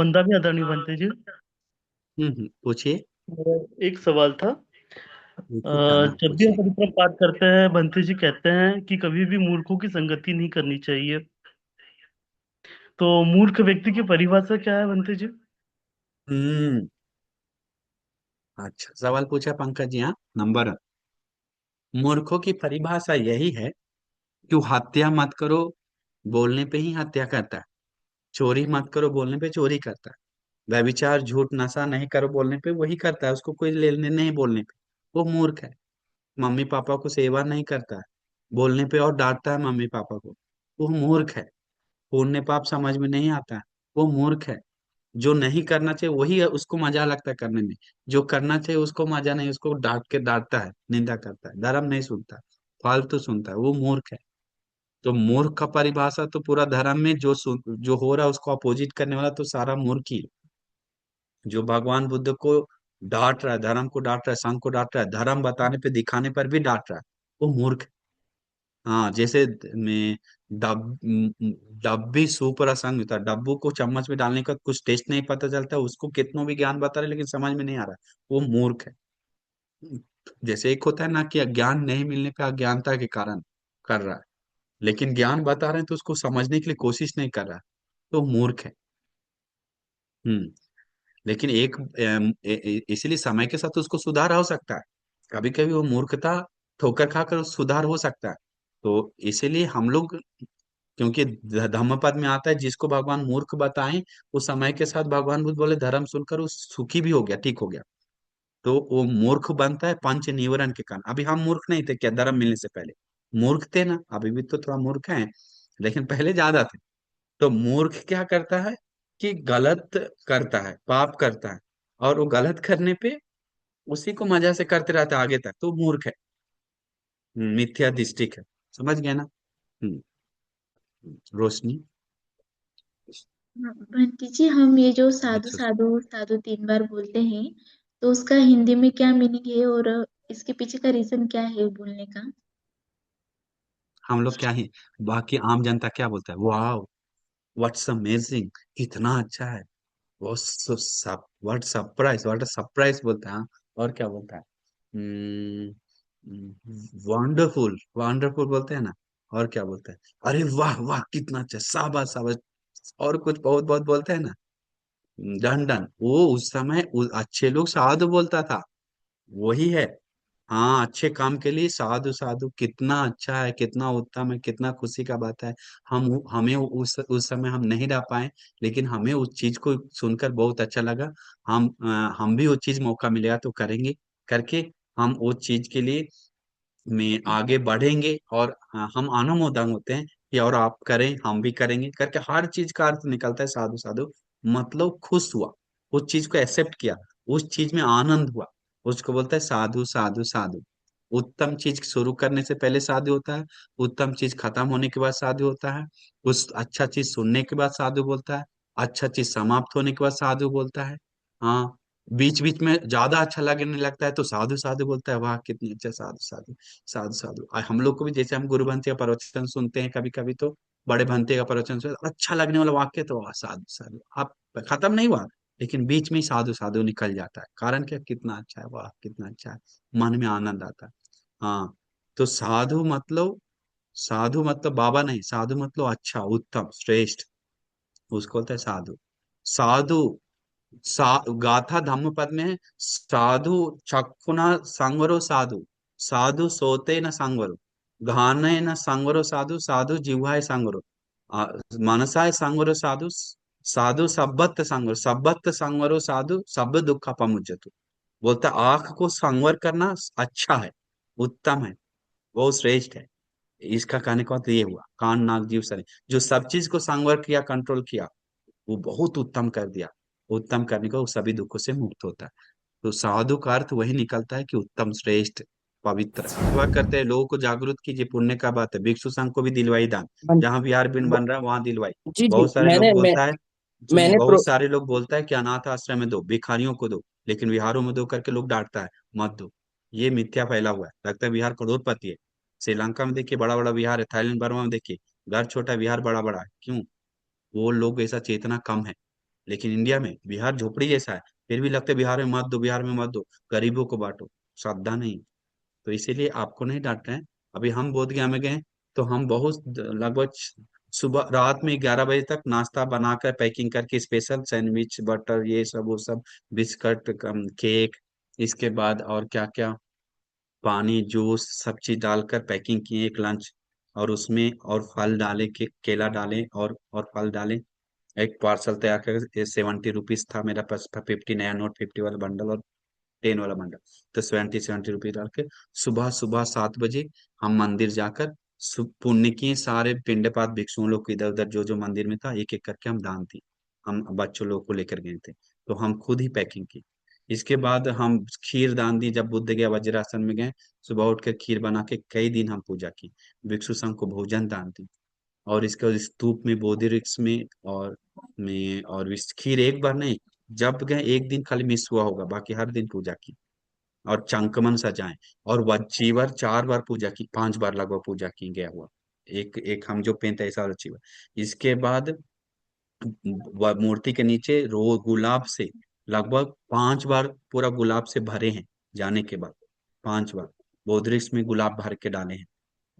वंदा भी आदरणीय बनते जी। पूछिए। मेरा एक सवाल था। पूछिए, क्या नाम, जब भी हम पूछिए। पवित्र पाठ करते हैं बनते जी कहते हैं कि कभी भी मूर्खों की संगति नहीं करनी चाहिए। तो मूर्ख व्यक्ति की परिभाषा क्या है बनते जी? हम्म अच्छा सवाल पूछा पंकज जी। हाँ, नंबर। मूर्खों की परिभाषा यही है कि वो हत्या मत करो, बोलने पे ही हत्या करता है। चोरी मत करो, बोलने पे चोरी करता है। व्यभिचार, झूठ, नशा नहीं करो, बोलने पे वही करता है। उसको कोई लेने नहीं, बोलने पे वो मूर्ख है। मम्मी पापा को सेवा नहीं करता है, बोलने पे और डांटता है मम्मी पापा को, वो मूर्ख है। पुण्य पाप समझ में नहीं आता है, वो मूर्ख है। जो नहीं करना चाहिए वही है, उसको मजा लगता है करने में। जो करना चाहिए उसको मजा नहीं, उसको डांट के डांटता है, निंदा करता है, धर्म नहीं सुनता, फालतू सुनता है, वो मूर्ख है। तो मूर्ख का परिभाषा तो पूरा धर्म में जो हो रहा है उसको अपोजिट करने वाला तो सारा मूर्ख ही है। जो भगवान बुद्ध को डांट रहा है, धर्म को डांट रहा है, संघ को डांट रहा है, धर्म बताने पे दिखाने पर भी डांट रहा है, वो मूर्ख है। हाँ, जैसे में डब्बी सूप रसंग होता है, डब्बू को चम्मच में डालने का कुछ टेस्ट नहीं पता चलता, उसको कितनों भी ज्ञान बता रहे लेकिन समझ में नहीं आ रहा, वो मूर्ख है। जैसे एक होता है ना कि ज्ञान नहीं मिलने पे अज्ञानता के कारण कर रहा है, लेकिन ज्ञान बता रहे हैं तो उसको समझने के लिए कोशिश नहीं कर रहा, तो मूर्ख है। हम्म लेकिन इसलिए समय के साथ उसको सुधार हो सकता है। कभी कभी वो मूर्खता ठोकर खाकर सुधार हो सकता है। तो इसीलिए हम लोग, क्योंकि धम्मपद में आता है जिसको भगवान मूर्ख बताएं, उस समय के साथ भगवान बुद्ध बोले धर्म सुनकर वो सुखी भी हो गया, ठीक हो गया। तो वो मूर्ख बनता है पंच निवारण के कारण। अभी हम मूर्ख नहीं थे क्या धर्म मिलने से पहले? मूर्ख थे ना, अभी भी तो थोड़ा मूर्ख हैं, लेकिन पहले ज्यादा थे। तो मूर्ख क्या करता है कि गलत करता है, पाप करता है, और वो गलत करने पे उसी को मजा से करते रहता है आगे तक, तो मूर्ख है। मिथ्या दृष्टि है। समझ गया ना? हम्म रोशनी। हाँ, बंटी जी, हम ये जो साधु अच्छा, साधु साधु 3 बार बोलते हैं, तो उसका हिंदी में क्या मीनिंग है और इसके पीछे का रीजन क्या है बोलने का? हम लोग क्या ही, बाकी आम जनता क्या बोलता है, वाह, व्हाट्स अमेजिंग, इतना अच्छा है, वो सब, व्हाट सरप्राइज बोलता है। हाँ, और क्या बोलता है? वंडरफुल, वंडरफुल बोलते हैं ना। और क्या बोलते हैं? अरे वाह वाह, कितना अच्छा, शाबाश शाबाश। और कुछ बहुत बहुत बोलते हैं ना। डन डन, वो उस समय अच्छे लोग साधु बोलता था, वही है। हाँ, अच्छे काम के लिए साधु साधु, कितना अच्छा है, कितना उत्तम है, कितना खुशी का बात है। हमें उस समय हम नहीं रह पाए, लेकिन हमें उस चीज को सुनकर बहुत अच्छा लगा। हम भी वो चीज मौका मिलेगा तो करेंगे, करके हम वो चीज के लिए में आगे बढ़ेंगे। और हम अनुमोदन होते हैं कि और आप करें, हम भी करेंगे, करके हर चीज का अर्थ निकलता है साधु साधु। मतलब खुश हुआ, उस चीज को एक्सेप्ट किया, उस चीज में आनंद हुआ, उसको बोलता है साधु साधु साधु। उत्तम चीज शुरू करने से पहले साधु होता है, उत्तम चीज खत्म होने के बाद साधु होता है, उस अच्छा चीज सुनने के बाद साधु बोलता है, अच्छा चीज समाप्त होने के बाद साधु बोलता है। हाँ, बीच बीच में ज्यादा अच्छा लगने लगता है तो साधु साधु बोलता है, वाह कितनी अच्छा, साधु साधु साधु साधु। हम लोग को भी, जैसे हम गुरु भंते का प्रवचन सुनते हैं कभी कभी, तो बड़े भंते का प्रवचन सुनते अच्छा लगने वाला वाक्य तो वाह साधु साधु, आप खत्म नहीं हुआ, लेकिन बीच में ही साधु साधु निकल जाता है। कारण क्या? कितना अच्छा है, वाह कितना अच्छा है, मन में आनंद आता है। हाँ, तो साधु मतलब बाबा नहीं, साधु मतलब अच्छा, उत्तम, श्रेष्ठ, उसको बोलते हैं साधु। साधु, गाथा धम्मपद में है, साधु चक्षुना संवरो साधु, साधु सोते न संवरो, घाने न संवरो साधु, साधु जिह्वाय संवरो, आ, मनसाय संवरो साधु, साधु सब्बत संवरो, सब्बत संवरो साधु, सब दुख पमुज्जतु। बोलता आंख को संवर करना अच्छा है, उत्तम है, बहुत श्रेष्ठ है। इसका कहने का मतलब ये हुआ, कान नाक जीभ शरीर, जो सब चीज को संवर किया, कंट्रोल किया, वो बहुत उत्तम कर दिया। उत्तम करने को वो सभी दुखों से मुक्त होता है। तो साधु का अर्थ वही निकलता है कि उत्तम, श्रेष्ठ, पवित्र। सेवा करते हैं, लोगों को जागरूक कीजिए, पुण्य का बात है। भिक्षु संघ को भी दिलवाई दान, बन, जहाँ बिहार बिन ब, बन रहा है वहां दिलवाई। जी जी, बहुत सारे लोग बोलता है, सुनिए, मैंने बहुत सारे लोग बोलता है कि अनाथ आश्रम में दो, भिखारियों को दो, लेकिन बिहारों में दो करके लोग डांटता है, मत दो। ये मिथ्या फैला हुआ है, लगता है बिहार करोड़पति है। श्रीलंका में देखिए बड़ा बड़ा बिहार है, थाईलैंड बर्मा में देखिए घर छोटा है, बिहार बड़ा बड़ा है, क्यों? वो लोग ऐसा चेतना कम है। लेकिन इंडिया में बिहार झोपड़ी जैसा है, फिर भी लगता है बिहार में मत दो, बिहार में मत दो, गरीबों को बांटो। श्रद्धा नहीं। तो इसीलिए आपको नहीं डांट रहे हैं। अभी हम बोध गया में गए, तो हम बहुत लगभग सुबह रात में 11 बजे तक नाश्ता बनाकर पैकिंग करके, स्पेशल सैंडविच बटर ये सब वो सब, बिस्किट केक, इसके बाद और क्या क्या, पानी जूस सब चीज डालकर पैकिंग किए एक लंच। और उसमें और फल डाले, के केला डाले और फल डाले। एक पार्सल तैयार करके, 70 रुपीज था मेरा पास, 50 नया नोट, 50 वाला बंडल और 10 वाला बंडल। तो 70 रुपीज डाल के सुबह सुबह 7 बजे हम मंदिर जाकर पुण्य किए। सारे पिंड पात भिक्षुओं लोग को इधर उधर जो जो मंदिर में था एक एक करके हम दान दिए। हम बच्चों लोग को लेकर गए थे, तो हम खुद ही पैकिंग की। इसके बाद हम खीर दान दी, जब बुद्ध गया वज्रासन में गए, सुबह उठ कर खीर बना के कई दिन हम पूजा की। भिक्षु संघ को भोजन दान दी। और इसके बाद स्तूप में, बोधि वृक्ष में, और इस खीर एक बार नहीं, जब गए एक दिन खाली मिस हुआ होगा, बाकी हर दिन पूजा की। और चंकमन सजाए। और वज्जीवर 4 बार पूजा की, 5 बार लगभग पूजा की गया हुआ। एक एक हम जो पेन था ऐसा वाला चीवर। इसके बाद मूर्ति के नीचे रो गुलाब से लगभग 5 बार पूरा गुलाब से भरे हैं। जाने के बाद 5 बार बोधरिक्ष में गुलाब भर के डाले हैं।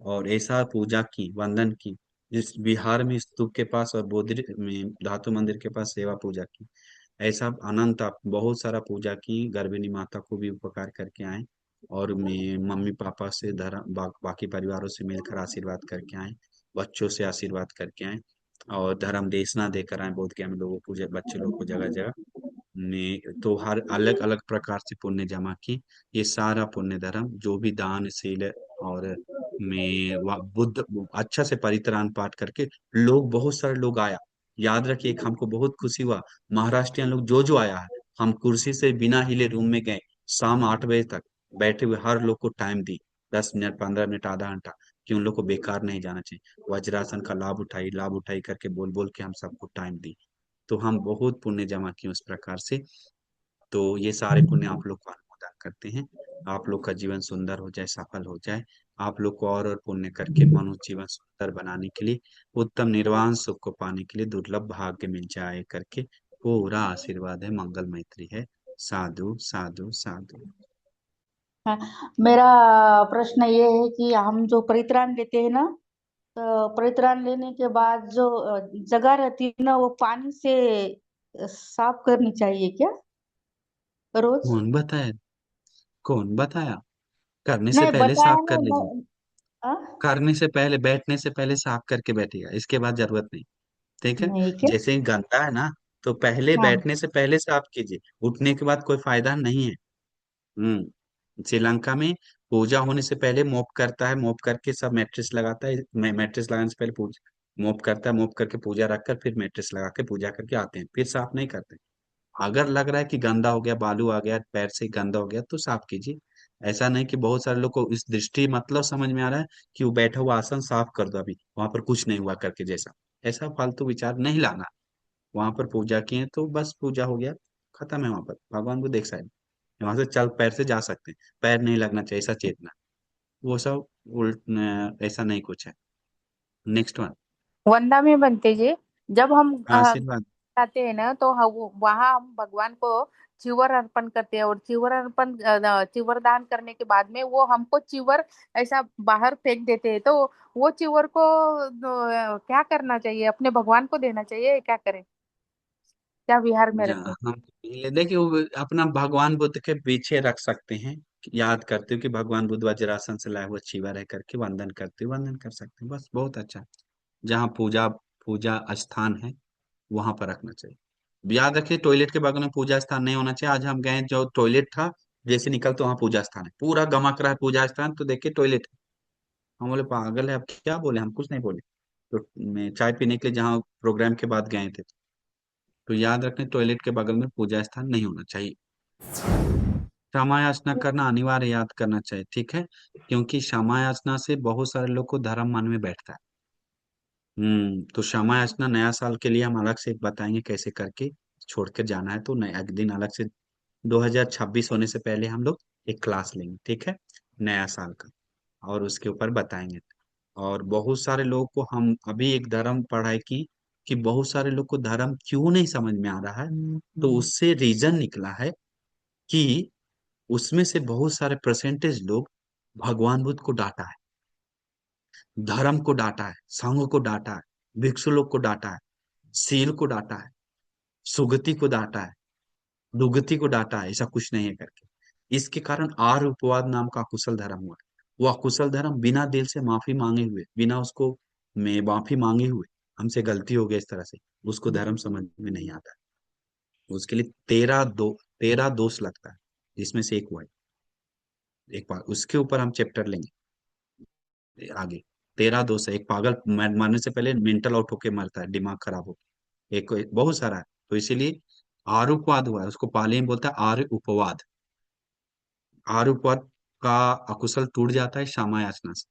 और ऐसा पूजा की, वंदन की। इस बिहार में स्तूप के पास और बोधि में धातु मंदिर के पास सेवा पूजा की। ऐसा अनंत आप बहुत सारा पूजा की, गर्भिणी माता को भी उपकार करके आए। और मैं मम्मी पापा से बाकी परिवारों से मिलकर आशीर्वाद करके आए। बच्चों से आशीर्वाद करके आए। और धर्म देशना देकर आए बोध के हम लोगों को, बच्चे लोग को जगह जगह ने। तो हर अलग अलग प्रकार से पुण्य जमा की। ये सारा पुण्य धर्म जो भी दानशील और बुद्ध अच्छा से परित्राण पाठ करके, लोग बहुत सारे लोग आया। याद रखिए, एक हमको बहुत खुशी हुआ, महाराष्ट्रियन लोग जो आया है, हम कुर्सी से बिना हिले रूम में गए, शाम 8 बजे तक बैठे हुए हर लोग को टाइम दी, 10 मिनट 15 मिनट आधा घंटा, कि उन लोग को बेकार नहीं जाना चाहिए। वज्रासन का लाभ उठाई करके बोल बोल के हम सबको टाइम दी। तो हम बहुत पुण्य जमा किए उस प्रकार से। तो ये सारे पुण्य आप लोग को अनुमोदन करते हैं। आप लोग का जीवन सुंदर हो जाए, सफल हो जाए। आप लोग को और पुण्य करके मनुष्य जीवन सुंदर बनाने के लिए, उत्तम निर्वाण सुख को पाने के लिए दुर्लभ भाग्य मिल जाए करके पूरा आशीर्वाद है, मंगल मैत्री है। साधु साधु साधु। हाँ, मेरा प्रश्न ये है कि हम जो परित्राण लेते हैं ना, तो परित्राण लेने के बाद जो जगह रहती है ना, वो पानी से साफ करनी चाहिए क्या रोज? कौन बताया? कौन बताया? करने से नहीं पहले बताया साफ ना कर लीजिए। आ? करने से पहले, बैठने से पहले साफ करके बैठिएगा, इसके बाद जरूरत नहीं। ठीक है। नहीं क्या? जैसे ही गंदा है ना, तो पहले हाँ। बैठने से पहले साफ कीजिए, उठने के बाद कोई फायदा नहीं है। श्रीलंका में पूजा होने से पहले मोप करता है, मोप करके सब मैट्रेस लगाता है, मैट्रेस लगाने से पहले पूजा मोप करता है, मोप करके पूजा रखकर फिर मैट्रेस लगा के पूजा करके आते हैं, फिर साफ नहीं करते। अगर लग रहा है कि गंदा हो गया, बालू आ गया पैर से गंदा हो गया, तो साफ कीजिए। ऐसा नहीं कि बहुत सारे लोग को इस दृष्टि मतलब समझ में आ रहा है कि वो बैठा हुआ आसन साफ कर दो अभी, वहां पर कुछ नहीं हुआ करके जैसा। ऐसा फालतू विचार नहीं लाना। वहां पर पूजा किए तो बस पूजा हो गया, खत्म है। वहां पर भगवान को देख सकते, वहां से चल पैर से जा सकते हैं, पैर नहीं लगना चाहिए, ऐसा चेतना। वो सब उल्ट ऐसा नहीं कुछ है। Next one. वंदा में बनते जी, जब हम आशीर्वाद। जाते हैं ना, तो वहाँ हम भगवान को चिवर अर्पण करते हैं, और चिवर अर्पण चिवर दान करने के बाद में वो हमको चिवर ऐसा बाहर फेंक देते हैं। तो वो चिवर को क्या करना चाहिए? अपने भगवान को देना चाहिए, क्या करें? क्या विहार में रखें? हम देखिए, वो अपना भगवान बुद्ध के पीछे रख सकते हैं। याद करते हो कि भगवान बुद्ध वज्रासन से लाया हुआ चीवर है करके वंदन करते हो, वंदन कर सकते हैं, बस बहुत अच्छा। जहाँ पूजा पूजा स्थान है वहां पर रखना चाहिए। याद रखिए, टॉयलेट के बगल में पूजा स्थान नहीं होना चाहिए। आज हम गए, जो टॉयलेट था, जैसे निकलते वहां पूजा स्थान है, पूरा गमक रहा है पूजा स्थान, तो देखिए टॉयलेट है। हम बोले पागल है, अब क्या बोले, हम कुछ नहीं बोले। तो मैं चाय पीने के लिए जहाँ प्रोग्राम के बाद गए थे, तो याद रखें टॉयलेट के बगल में पूजा स्थान नहीं होना चाहिए। क्षमा याचना करना अनिवार्य, याद करना चाहिए, ठीक है। क्योंकि क्षमा याचना से बहुत सारे लोग को धर्म मन में बैठता है। तो क्षमा याचना नया साल के लिए हम अलग से बताएंगे कैसे करके छोड़ के जाना है, तो नया एक दिन अलग से 2026 होने से पहले हम लोग एक क्लास लेंगे, ठीक है, नया साल का, और उसके ऊपर बताएंगे। और बहुत सारे लोगों को हम अभी एक धर्म पढ़ाई की कि बहुत सारे लोग को धर्म क्यों नहीं समझ में आ रहा है, तो उससे रीजन निकला है कि उसमें से बहुत सारे परसेंटेज लोग भगवान बुद्ध को डांटा है, धर्म को डांटा है, संघ को डांटा है, भिक्षु लोग को डांटा है, सील को डांटा है, सुगति को डांटा है, दुगति को डांटा है, ऐसा कुछ नहीं है करके। इसके कारण आर्य उपवाद नाम का अकुशल धर्म हुआ। वो अकुशल धर्म बिना दिल से माफी मांगे हुए, बिना उसको में माफी मांगे हुए, हमसे गलती हो गई इस तरह से, उसको धर्म समझ में नहीं आता। उसके लिए 13 दोष लगता है, जिसमें से एक हुआ है। एक बार उसके ऊपर हम चैप्टर लेंगे आगे। 13 दोष है। एक पागल मरने से पहले मेंटल आउट होके मरता है, दिमाग खराब हो, एक बहुत सारा है। तो इसीलिए आरुपवाद हुआ है, उसको पाली में बोलता है आर्य उपवाद। आर्य उपवाद का अकुशल टूट जाता है क्षमा याचना से।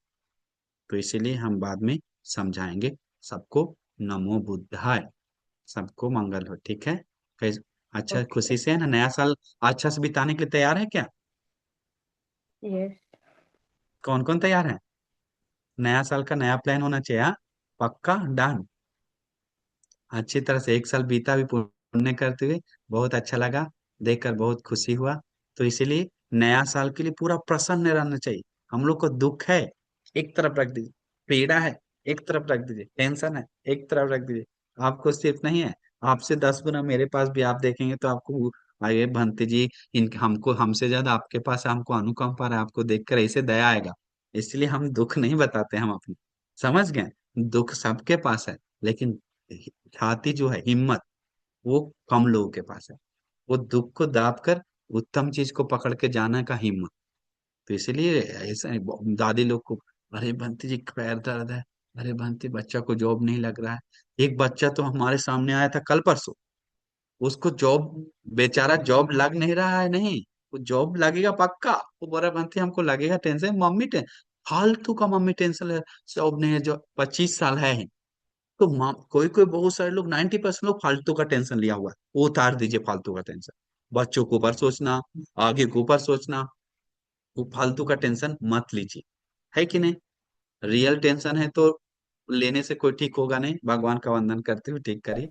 तो इसीलिए हम बाद में समझाएंगे सबको। नमो बुद्धाय। सबको मंगल हो, ठीक है। अच्छा, ओके। खुशी से है ना, नया साल अच्छा से बिताने के लिए तैयार है क्या? यस। कौन कौन तैयार है? नया साल का नया प्लान होना चाहिए, हाँ? पक्का डन। अच्छी तरह से एक साल बीता भी पुण्य करते हुए, बहुत अच्छा लगा, देखकर बहुत खुशी हुआ। तो इसीलिए नया साल के लिए पूरा प्रसन्न रहना चाहिए। हम लोग को दुख है, एक तरफ रख दीजिए। पीड़ा है, एक तरफ रख दीजिए। टेंशन है, एक तरफ रख दीजिए। आपको सिर्फ नहीं है, आपसे 10 गुना मेरे पास भी आप देखेंगे तो आपको, अरे भंते जी, इन हमको हमसे ज्यादा आपके पास है, हमको अनुकंपा है, आपको देखकर ऐसे दया आएगा। इसलिए हम दुख नहीं बताते हम अपने, समझ गए? दुख सबके पास है, लेकिन छाती जो है, हिम्मत, वो कम लोगों के पास है। वो दुख को दाब कर उत्तम चीज को पकड़ के जाने का हिम्मत। तो इसीलिए ऐसा दादी लोग को, अरे बंटी जी पैर दर्द है, अरे बंटी बच्चा को जॉब नहीं लग रहा है। एक बच्चा तो हमारे सामने आया था कल परसों, उसको जॉब, बेचारा जॉब लग नहीं रहा है, नहीं, वो जॉब लगेगा पक्का। वो बोला बंटी हमको लगेगा टेंशन, मम्मी फालतू का मम्मी टेंशन है, जॉब नहीं है, जो 25 साल है। तो कोई कोई बहुत सारे लोग, 90% लोग फालतू का टेंशन लिया हुआ है, वो उतार दीजिए फालतू का टेंशन। बच्चों के ऊपर सोचना, आगे के ऊपर सोचना, वो फालतू का टेंशन मत लीजिए, है कि नहीं? रियल टेंशन है तो लेने से कोई ठीक होगा नहीं। भगवान का वंदन करते हुए ठीक करिए।